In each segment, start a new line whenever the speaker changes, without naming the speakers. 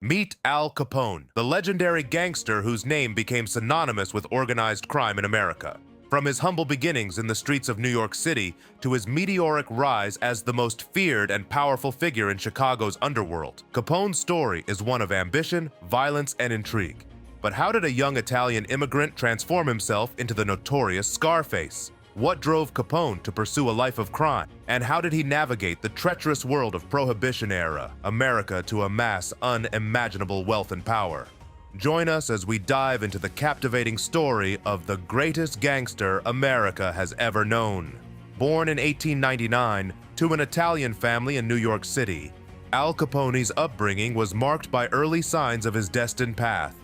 Meet Al Capone, the legendary gangster whose name became synonymous with organized crime in America. From his humble beginnings in the streets of New York City to his meteoric rise as the most feared and powerful figure in Chicago's underworld, Capone's story is one of ambition, violence, and intrigue. But how did a young Italian immigrant transform himself into the notorious Scarface? What drove Capone to pursue a life of crime? And how did he navigate the treacherous world of Prohibition-era America to amass unimaginable wealth and power? Join us as we dive into the captivating story of the greatest gangster America has ever known. Born in 1899 to an Italian family in New York City, Al Capone's upbringing was marked by early signs of his destined path.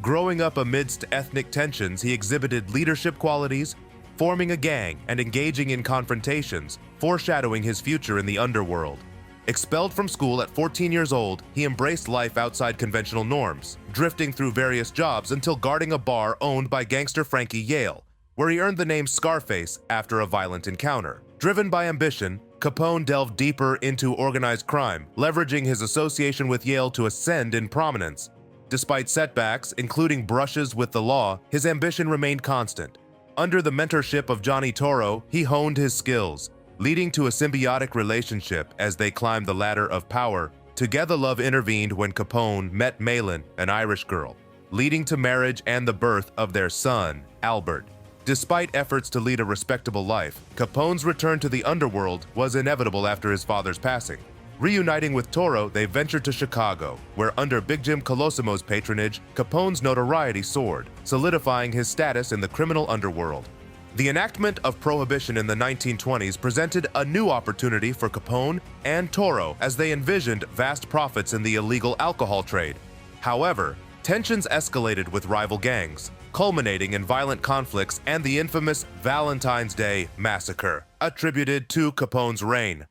Growing up amidst ethnic tensions, he exhibited leadership qualities, forming a gang and engaging in confrontations, foreshadowing his future in the underworld. Expelled from school at 14 years old, he embraced life outside conventional norms, drifting through various jobs until guarding a bar owned by gangster Frankie Yale, where he earned the name Scarface after a violent encounter. Driven by ambition, Capone delved deeper into organized crime, leveraging his association with Yale to ascend in prominence. Despite setbacks, including brushes with the law, his ambition remained constant. Under the mentorship of Johnny Toro, he honed his skills, leading to a symbiotic relationship as they climbed the ladder of power. Together, love intervened when Capone met Malin, an Irish girl, leading to marriage and the birth of their son, Albert. Despite efforts to lead a respectable life, Capone's return to the underworld was inevitable after his father's passing. Reuniting with Toro, they ventured to Chicago, where under Big Jim Colosimo's patronage, Capone's notoriety soared, solidifying his status in the criminal underworld. The enactment of Prohibition in the 1920s presented a new opportunity for Capone and Toro as they envisioned vast profits in the illegal alcohol trade. However, tensions escalated with rival gangs, culminating in violent conflicts and the infamous Valentine's Day Massacre, attributed to Capone's reign.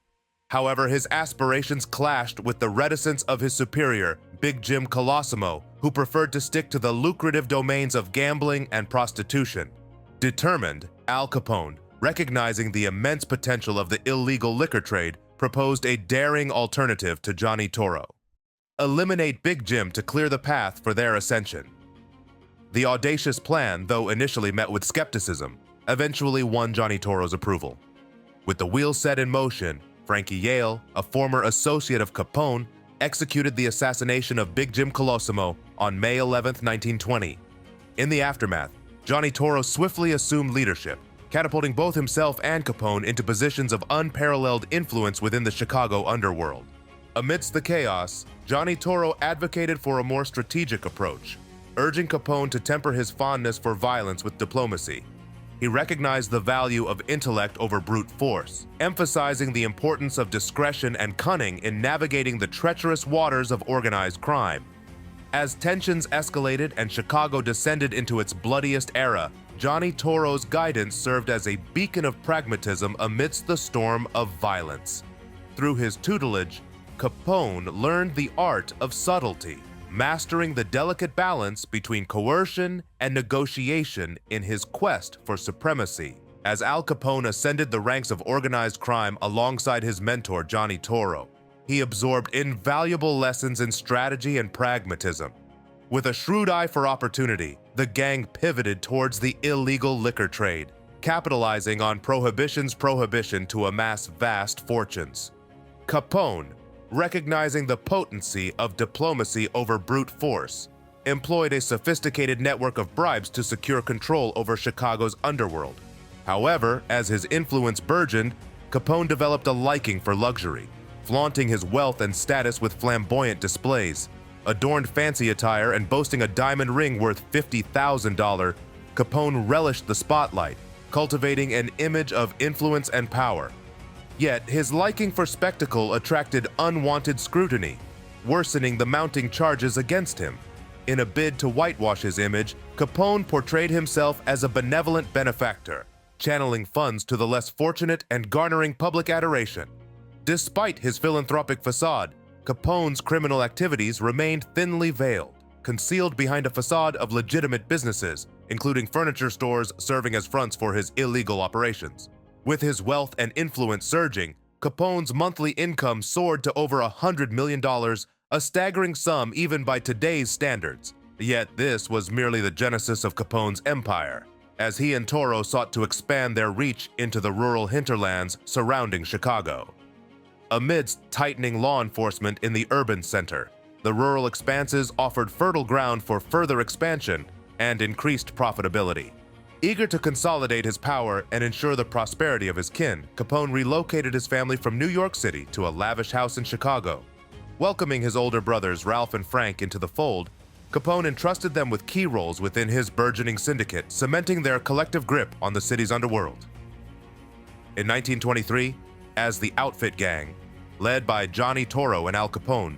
However, his aspirations clashed with the reticence of his superior, Big Jim Colosimo, who preferred to stick to the lucrative domains of gambling and prostitution. Determined, Al Capone, recognizing the immense potential of the illegal liquor trade, proposed a daring alternative to Johnny Toro: eliminate Big Jim to clear the path for their ascension. The audacious plan, though initially met with skepticism, eventually won Johnny Toro's approval. With the wheels set in motion, Frankie Yale, a former associate of Capone, executed the assassination of Big Jim Colosimo on May 11, 1920. In the aftermath, Johnny Toro swiftly assumed leadership, catapulting both himself and Capone into positions of unparalleled influence within the Chicago underworld. Amidst the chaos, Johnny Toro advocated for a more strategic approach, urging Capone to temper his fondness for violence with diplomacy. He recognized the value of intellect over brute force, emphasizing the importance of discretion and cunning in navigating the treacherous waters of organized crime. As tensions escalated and Chicago descended into its bloodiest era, Johnny Toro's guidance served as a beacon of pragmatism amidst the storm of violence. Through his tutelage, Capone learned the art of subtlety, mastering the delicate balance between coercion and negotiation in his quest for supremacy. As Al Capone ascended the ranks of organized crime alongside his mentor Johnny Toro, he absorbed invaluable lessons in strategy and pragmatism. With a shrewd eye for opportunity, the gang pivoted towards the illegal liquor trade, capitalizing on Prohibition's prohibition to amass vast fortunes. Capone, recognizing the potency of diplomacy over brute force, employed a sophisticated network of bribes to secure control over Chicago's underworld. However, as his influence burgeoned, Capone developed a liking for luxury, flaunting his wealth and status with flamboyant displays. Adorned fancy attire and boasting a diamond ring worth $50,000, Capone relished the spotlight, cultivating an image of influence and power. Yet, his liking for spectacle attracted unwanted scrutiny, worsening the mounting charges against him. In a bid to whitewash his image, Capone portrayed himself as a benevolent benefactor, channeling funds to the less fortunate and garnering public adoration. Despite his philanthropic facade, Capone's criminal activities remained thinly veiled, concealed behind a facade of legitimate businesses, including furniture stores serving as fronts for his illegal operations. With his wealth and influence surging, Capone's monthly income soared to over $100 million, a staggering sum even by today's standards. Yet this was merely the genesis of Capone's empire, as he and Toro sought to expand their reach into the rural hinterlands surrounding Chicago. Amidst tightening law enforcement in the urban center, the rural expanses offered fertile ground for further expansion and increased profitability. Eager to consolidate his power and ensure the prosperity of his kin, Capone relocated his family from New York City to a lavish house in Chicago. Welcoming his older brothers Ralph and Frank into the fold, Capone entrusted them with key roles within his burgeoning syndicate, cementing their collective grip on the city's underworld. In 1923, as the Outfit Gang, led by Johnny Toro and Al Capone,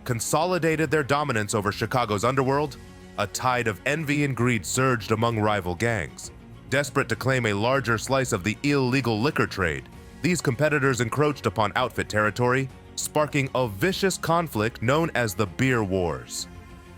consolidated their dominance over Chicago's underworld, a tide of envy and greed surged among rival gangs. Desperate to claim a larger slice of the illegal liquor trade, these competitors encroached upon Outfit territory, sparking a vicious conflict known as the Beer Wars.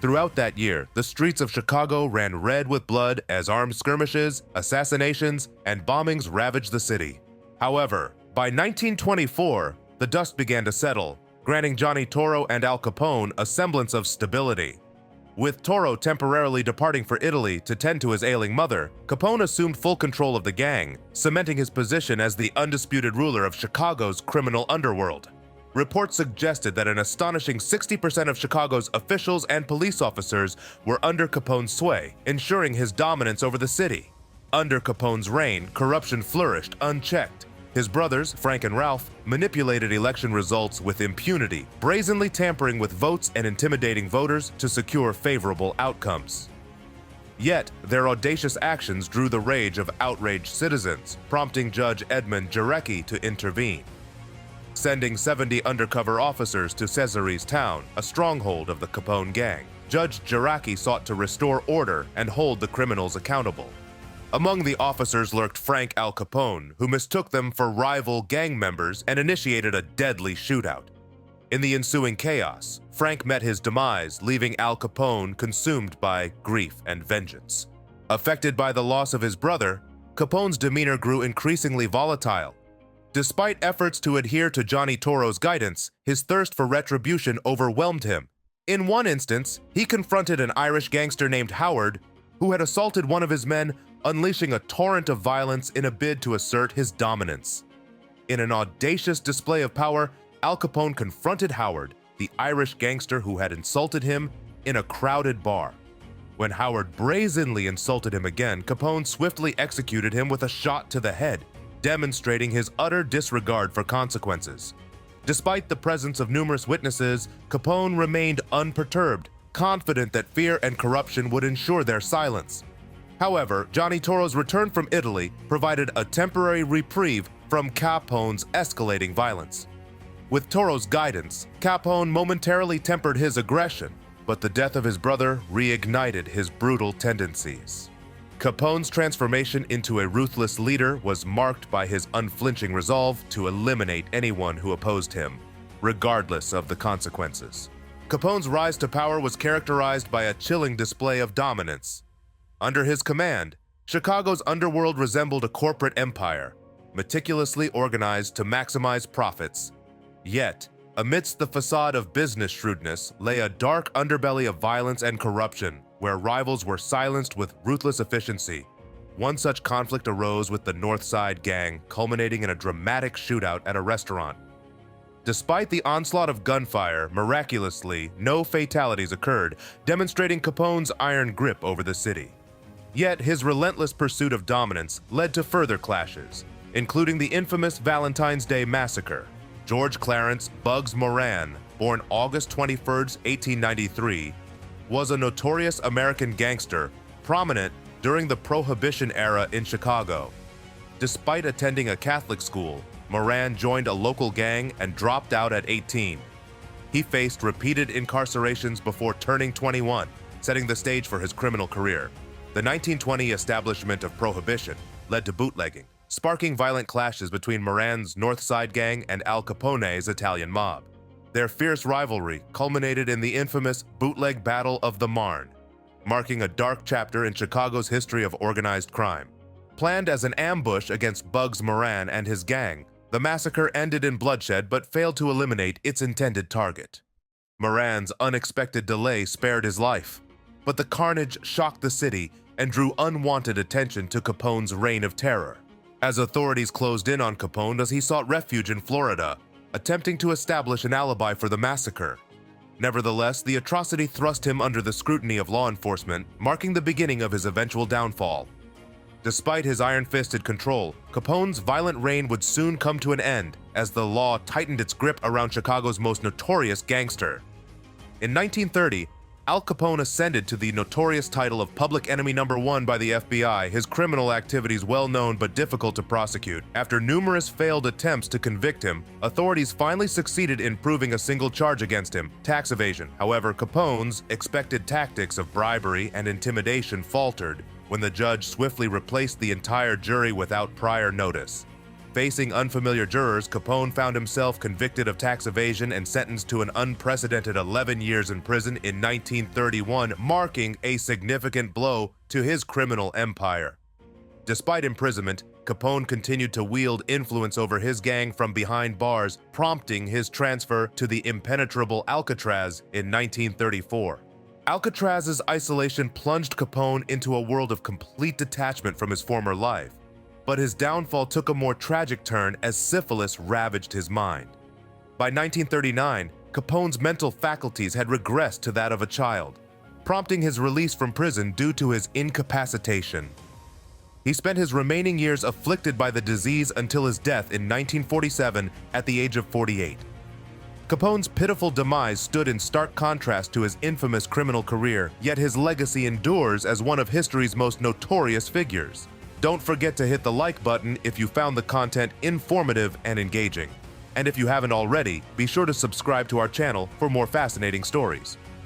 Throughout that year, the streets of Chicago ran red with blood as armed skirmishes, assassinations, and bombings ravaged the city. However, by 1924, the dust began to settle, granting Johnny Toro and Al Capone a semblance of stability. With Toro temporarily departing for Italy to tend to his ailing mother, Capone assumed full control of the gang, cementing his position as the undisputed ruler of Chicago's criminal underworld. Reports suggested that an astonishing 60% of Chicago's officials and police officers were under Capone's sway, ensuring his dominance over the city. Under Capone's reign, corruption flourished unchecked. His brothers, Frank and Ralph, manipulated election results with impunity, brazenly tampering with votes and intimidating voters to secure favorable outcomes. Yet, their audacious actions drew the rage of outraged citizens, prompting Judge Edmund Jarecki to intervene. Sending 70 undercover officers to Cesare's town, a stronghold of the Capone gang, Judge Jarecki sought to restore order and hold the criminals accountable. Among the officers lurked Frank Al Capone, who mistook them for rival gang members and initiated a deadly shootout. In the ensuing chaos, Frank met his demise, leaving Al Capone consumed by grief and vengeance. Affected by the loss of his brother, Capone's demeanor grew increasingly volatile. Despite efforts to adhere to Johnny Toro's guidance, his thirst for retribution overwhelmed him. In one instance, he confronted an Irish gangster named Howard, who had assaulted one of his men, unleashing a torrent of violence in a bid to assert his dominance. In an audacious display of power, Al Capone confronted Howard, the Irish gangster who had insulted him, in a crowded bar. When Howard brazenly insulted him again, Capone swiftly executed him with a shot to the head, demonstrating his utter disregard for consequences. Despite the presence of numerous witnesses, Capone remained unperturbed, confident that fear and corruption would ensure their silence. However, Johnny Toro's return from Italy provided a temporary reprieve from Capone's escalating violence. With Toro's guidance, Capone momentarily tempered his aggression, but the death of his brother reignited his brutal tendencies. Capone's transformation into a ruthless leader was marked by his unflinching resolve to eliminate anyone who opposed him, regardless of the consequences. Capone's rise to power was characterized by a chilling display of dominance. Under his command, Chicago's underworld resembled a corporate empire, meticulously organized to maximize profits. Yet, amidst the facade of business shrewdness lay a dark underbelly of violence and corruption, where rivals were silenced with ruthless efficiency. One such conflict arose with the North Side Gang, culminating in a dramatic shootout at a restaurant. Despite the onslaught of gunfire, miraculously, no fatalities occurred, demonstrating Capone's iron grip over the city. Yet his relentless pursuit of dominance led to further clashes, including the infamous Valentine's Day Massacre. George Clarence "Bugs" Moran, born August 21, 1893, was a notorious American gangster, prominent during the Prohibition era in Chicago. Despite attending a Catholic school, Moran joined a local gang and dropped out at 18. He faced repeated incarcerations before turning 21, setting the stage for his criminal career. The 1920 establishment of Prohibition led to bootlegging, sparking violent clashes between Moran's North Side Gang and Al Capone's Italian mob. Their fierce rivalry culminated in the infamous Bootleg Battle of the Marne, marking a dark chapter in Chicago's history of organized crime. Planned as an ambush against Bugs Moran and his gang, the massacre ended in bloodshed but failed to eliminate its intended target. Moran's unexpected delay spared his life, but the carnage shocked the city and drew unwanted attention to Capone's reign of terror. As authorities closed in on Capone as he sought refuge in Florida, attempting to establish an alibi for the massacre. Nevertheless, the atrocity thrust him under the scrutiny of law enforcement, marking the beginning of his eventual downfall. Despite his iron-fisted control, Capone's violent reign would soon come to an end as the law tightened its grip around Chicago's most notorious gangster. In 1930, Al Capone ascended to the notorious title of Public Enemy No. 1 by the FBI, his criminal activities well known but difficult to prosecute. After numerous failed attempts to convict him, authorities finally succeeded in proving a single charge against him: tax evasion. However, Capone's expected tactics of bribery and intimidation faltered when the judge swiftly replaced the entire jury without prior notice. Facing unfamiliar jurors, Capone found himself convicted of tax evasion and sentenced to an unprecedented 11 years in prison in 1931, marking a significant blow to his criminal empire. Despite imprisonment, Capone continued to wield influence over his gang from behind bars, prompting his transfer to the impenetrable Alcatraz in 1934. Alcatraz's isolation plunged Capone into a world of complete detachment from his former life. But his downfall took a more tragic turn as syphilis ravaged his mind. By 1939, Capone's mental faculties had regressed to that of a child, prompting his release from prison due to his incapacitation. He spent his remaining years afflicted by the disease until his death in 1947 at the age of 48. Capone's pitiful demise stood in stark contrast to his infamous criminal career, yet his legacy endures as one of history's most notorious figures. Don't forget to hit the like button if you found the content informative and engaging. And if you haven't already, be sure to subscribe to our channel for more fascinating stories.